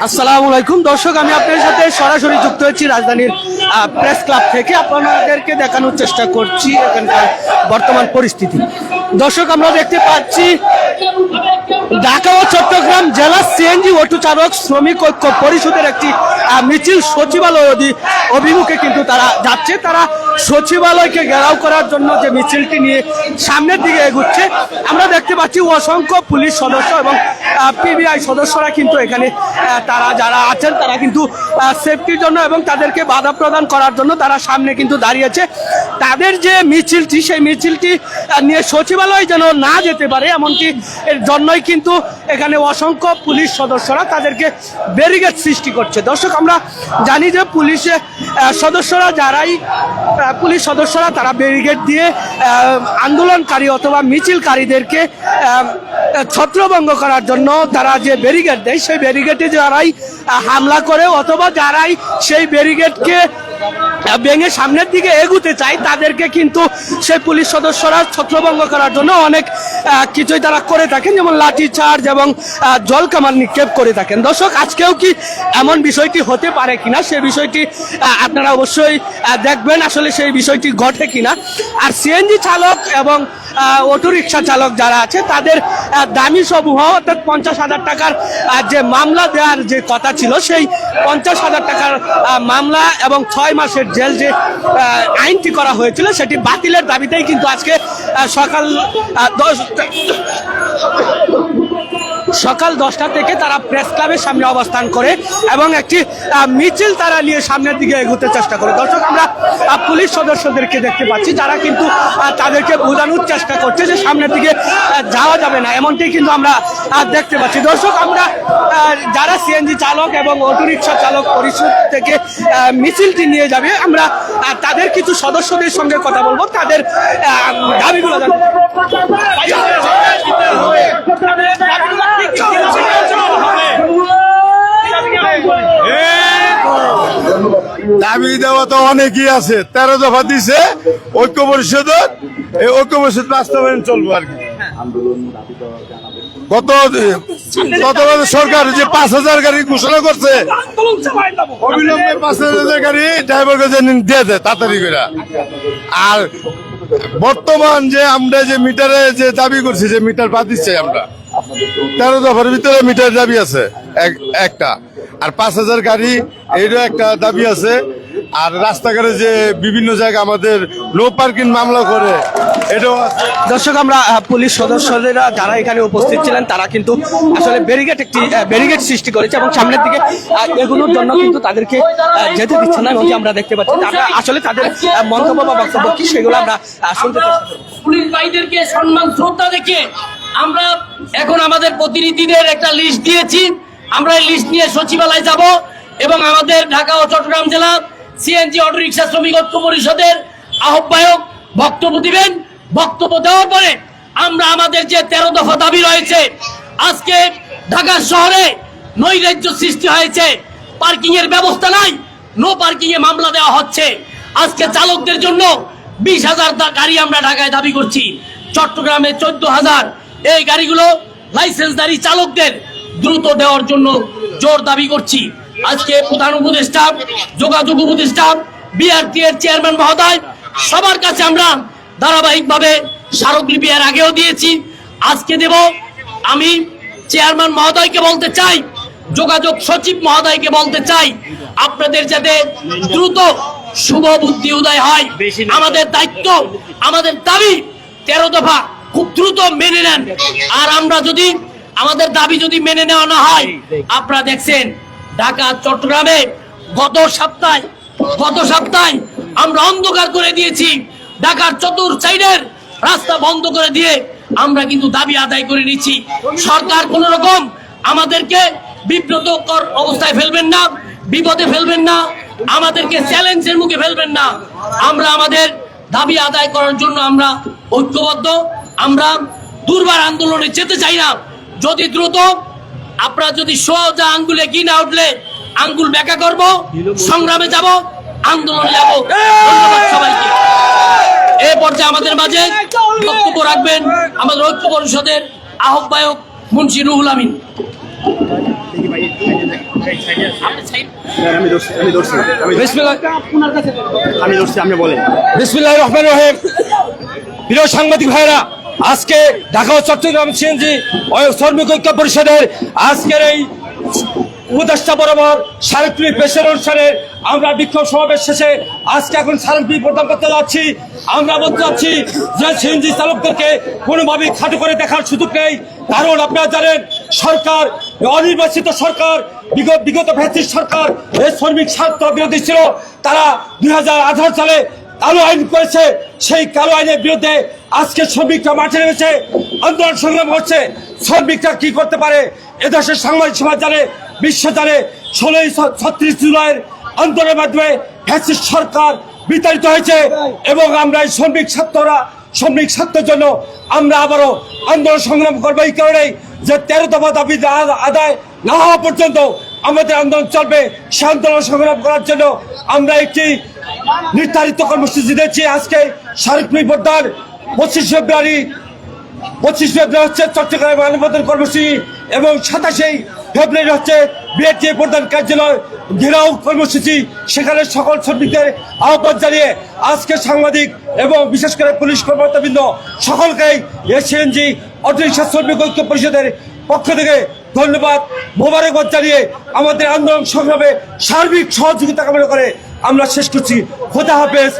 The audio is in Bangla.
আসসালামু আলাইকুম দর্শক, আমি আপনাদের সাথে সরাসরি যুক্ত হয়েছি রাজধানীর প্রেস ক্লাব থেকে। আপনাদেরকে দেখানোর চেষ্টা করছি এখানকার বর্তমান পরিস্থিতি। দর্শক, আমরা দেখতে পাচ্ছি ঢাকা ও চট্টগ্রাম জেলা সিএনজি অটো চালক শ্রমিক ঐক্য পরিষদের একটি মিছিল সচিবালয় অভিমুখে কিন্তু তারা যাচ্ছে। তারা সচিবালয়কে ঘেরাও করার জন্য যে মিছিলটি নিয়ে সামনের দিকে এগুচ্ছে, আমরা দেখতে পাচ্ছি অসংখ্য পুলিশ সদস্য এবং পিবিআই সদস্যরা কিন্তু এখানে তারা যারা আছেন তারা কিন্তু সেফটির জন্য এবং তাদেরকে বাধা প্রদান করার জন্য তারা সামনে কিন্তু দাঁড়িয়েছে। তাদের যে মিছিলটি, সেই মিছিলটি নিয়ে সচিবালয় যেন না যেতে পারে এমনকি এর জন্যই কিন্তু এখানে অসংখ্য পুলিশ সদস্যরা তাদেরকে ব্যারিকেড সৃষ্টি করছে। দর্শক, আমরা জানি যে পুলিশের সদস্যরা পুলিশ সদস্যরা তারা ব্যারিকেড দিয়ে আন্দোলনকারী অথবা মিছিলকারীদেরকে ছত্রভঙ্গ করার জন্য তারা যে ব্যারিকেড দেয়, সেই ব্যারিকেডে যারাই হামলা করে অথবা যারাই সেই ব্যারিকেডকে ভেঙে সামনের দিকে এগুতে চায় তাদেরকে কিন্তু সেই পুলিশ সদস্যরা ছত্রভঙ্গ করার জন্য অনেক কিছুই তারা করে থাকেন, যেমন লাঠি চার্জ এবং জল কামান নিক্ষেপ করে থাকেন। দর্শক, আজকেও কি এমন বিষয়টি হতে পারে কিনা সেই বিষয়টি আপনারা অবশ্যই দেখবেন, আসলে সেই বিষয়টি ঘটে কিনা। আর সিএনজি চালক এবং অটোরিকশা চালক যারা আছে তাদের দামি সমূহ অর্থাৎ 50,000 টাকার যে মামলা দেওয়ার যে কথা ছিল, সেই 50,000 টাকার মামলা এবং 6 মাসের জেল যে আইনটি করা হয়েছিল সেটি বাতিলের দাবিতেই কিন্তু আজকে সকাল 10টা থেকে তারা প্রেস ক্লাবের সামনে অবস্থান করে এবং একটি মিছিল তারা নিয়ে সামনের দিকে এগোতে চেষ্টা করে। দর্শক, আমরা পুলিশ সদস্যদেরকে দেখতে পাচ্ছি যারা কিন্তু তাদেরকে বোঝানোর চেষ্টা করছে যে সামনের দিকে যাওয়া যাবে না, এমনটি কিন্তু আমরা দেখতে পাচ্ছি। দর্শক, আমরা যারা সিএনজি চালক এবং অটোরিকশা চালক পরিষদ থেকে মিছিলটি নিয়ে যাবে, আমরা তাদের কিছু সদস্যদের সঙ্গে কথা বলবো, তাদের দাবিগুলো জানবো। দাবি দেওয়া তো অনেকই আছে, 13 দফা দিছে ঐক্য পরিষদের, এই ঐক্য পরিষদ বাস্তবায়ন চলবো আর কি। গত সরকার যে 5,000 গাড়ি ঘোষণা করছে, অবিলম্বে 5,000 গাড়ি ড্রাইভারকে দিয়ে দেয় তাড়াতাড়ি করে। আর বর্তমান যে আমরা যে মিটারে যে দাবি করছি, যে মিটার বাদ দিচ্ছে, আমরা 13 দফার ভিতরে মিটার দাবি আছে একটা, আর 5,000 গাড়ি এইরও একটা দাবি আছে। আর রাস্তাঘাটে যে বিভিন্ন জায়গায় আমাদের নো পার্কিং মামলা করে, এটাও আছে। দর্শক, আমরা পুলিশ সদস্যরা যারা এখানে উপস্থিত ছিলেন তারা কিন্তু আসলে ব্যারিকেড সৃষ্টি করেছে এবং সামনের দিকে এগুলোর জন্য কিন্তু তাদেরকে যেতে দিচ্ছে না। এবং আমরা দেখতে পাচ্ছি তারা আসলে তাদের মন্তব্য বা বক্তব্য কি সেগুলো আমরা শুনতে চেষ্টা করব। পুলিশ ভাইদেরকে সম্মান শ্রদ্ধা দেখে আমরা এখন আমাদের প্রতিনিধিদের একটা লিস্ট দিয়েছি। আমরা এই লিস্ট নিয়ে সচিবালয় যাব এবং আমাদের ঢাকা ও চট্টগ্রাম জেলা সিএনজি অটোরিকশা শ্রমিক ঐক্য পরিষদের আহ্বায়ক বক্তব্য দিবেন। বক্তব্য দেওয়ার পরে আমরা আমাদের যে 13 দফা দাবি রয়েছে, আজকে ঢাকা শহরে নৈরাজ্য সৃষ্টি হয়েছে, পার্কিং এর ব্যবস্থা নাই, নো পার্কিং এ মামলা দেওয়া হচ্ছে। আজকে চালকদের জন্য 20,000 গাড়ি আমরা ঢাকায় দাবি করছি, চট্টগ্রামে 14,000। এই গাড়িগুলো লাইসেন্সধারী চালকদের দ্রুত দেওয়ার জন্য জোর দাবি করছি। আজকে প্রধান উপদেষ্টা, যোগাযোগ উপদেষ্টা, বিআরটি এর চেয়ারম্যান মহোদয়, সবার কাছে আমরা ধারাবাহিকভাবে স্মারকলিপি এর আগেও দিয়েছি, আজকে দেব। আমি চেয়ারম্যান মহোদয়কে বলতে চাই, যোগাযোগ সচিব মহোদয়কে বলতে চাই, আপনাদের যাতে দ্রুত শুভ বুদ্ধি উদয় হয়। আমাদের দায়িত্ব, আমাদের দাবি 13 দফা খুব দ্রুত মেনে নেন। আর আমরা যদি আমাদের দাবি যদি মেনে নেওয়া না হয়, আপনারা দেখছেন ঢাকা চট্টগ্রামে গত সপ্তাহে আমরা অন্ধকার করে দিয়েছি, ঢাকার চতুর সাইডের রাস্তা বন্ধ করে দিয়ে আমরা কিন্তু দাবি আদায় করে নিচ্ছি। সরকার কোন রকম আমাদেরকে বিব্রতকর অবস্থায় ফেলবেন না, বিপদে ফেলবেন না, আমাদেরকে চ্যালেঞ্জের মুখে ফেলবেন না। আমরা আমাদের দাবি আদায় করার জন্য আমরা ঐক্যবদ্ধ। আমরা দুর্বার আন্দোলনে যেতে চাই না। যদি দ্রুত আপনারা যদি সোজা আঙ্গুলে কি না উঠলে আঙ্গুল ব্যাখ্যা করব, সংগ্রামে যাব, আন্দোলনে যাব। ধন্যবাদ সবাইকে। এই পর্যায়ে আমাদের মাঝে বক্তব্য রাখবেন আমাদের ঐক্য পরিষদের আহ্বায়ক মুন্সি রুহুল আমিন। বিসমিল্লাহির রহমানির রহিম। প্রিয় সাংবাদিক ভাইরা, আজকে ঢাকা ও চট্টগ্রাম সিএনজি শ্রমিক ঐক্য পরিষদের আজকের এই উপদেষ্টা বরাবর স্মারকলিপি পেশের অনুষ্ঠানে আমরা বিক্ষোভ সমাবেশ শেষে আজকে এখন স্মারকলিপি প্রদান করতে যাচ্ছি। আমরা বলতে চাচ্ছি যে সিএনজি চালকদেরকে কোনোভাবেই খাটো করে দেখার সুযোগ নেই, কারণ আপনারা জানেন সরকার, অনির্বাচিত সরকার, বিগত ফ্যাসিস্ট সরকার এই শ্রমিক স্বার্থ বিরোধী ছিল। তারা 2018 সালে কালো আইন করেছে, সেই কালো আইনের বিরুদ্ধে আজকে শ্রমিকরা মাঠে নেমেছে, আন্দোলন সংগ্রাম করছে। শ্রমিকরা কি করতে পারে এদেশের সাংবাদিক সমাজ জানে, বিশ্ব জানে। 36 জুলাইয়ের আন্দোলনের মাধ্যমে ফ্যাসিস্ট সরকার বিতাড়িত হয়েছে এবং আমরা এই শ্রমিক স্বার্থের জন্য আমরা আবারও আন্দোলন সংগ্রাম করবো। এই কারণেই যে 13 দফা দাবি আদায় না হওয়া পর্যন্ত আমাদের আন্দোলন চলবে। সে আন্দোলন সংগ্রাম করার জন্য আমরা একটি নির্ধারিত কর্মসূচি দিয়েছি। আজকে স্মারকলিপি প্রদান 25 ফেব্রুয়ারি হচ্ছে চট্টগ্রামে মানববন্ধন কর্মসূচি এবং 27 ফেব্রুয়ারি হচ্ছে বিএটিএ প্রধান কার্যালয় ঘেরাও কর্মসূচি। সেখানে সকল শ্রমিকদের আহ্বান জানিয়ে আজকে সাংবাদিক এবং বিশেষ করে পুলিশ কর্মকর্তাবৃন্দ সকলকেই সিএনজি অটোরিকশা শ্রমিক ঐক্য পরিষদের পক্ষ থেকে ধন্যবাদ, মোবারকবাদ জানিয়ে আমাদের আন্দোলন সংগ্রামে সার্বিক সহযোগিতা কামনা করে আমরা শেষ করছি। খোদা হাফেজ।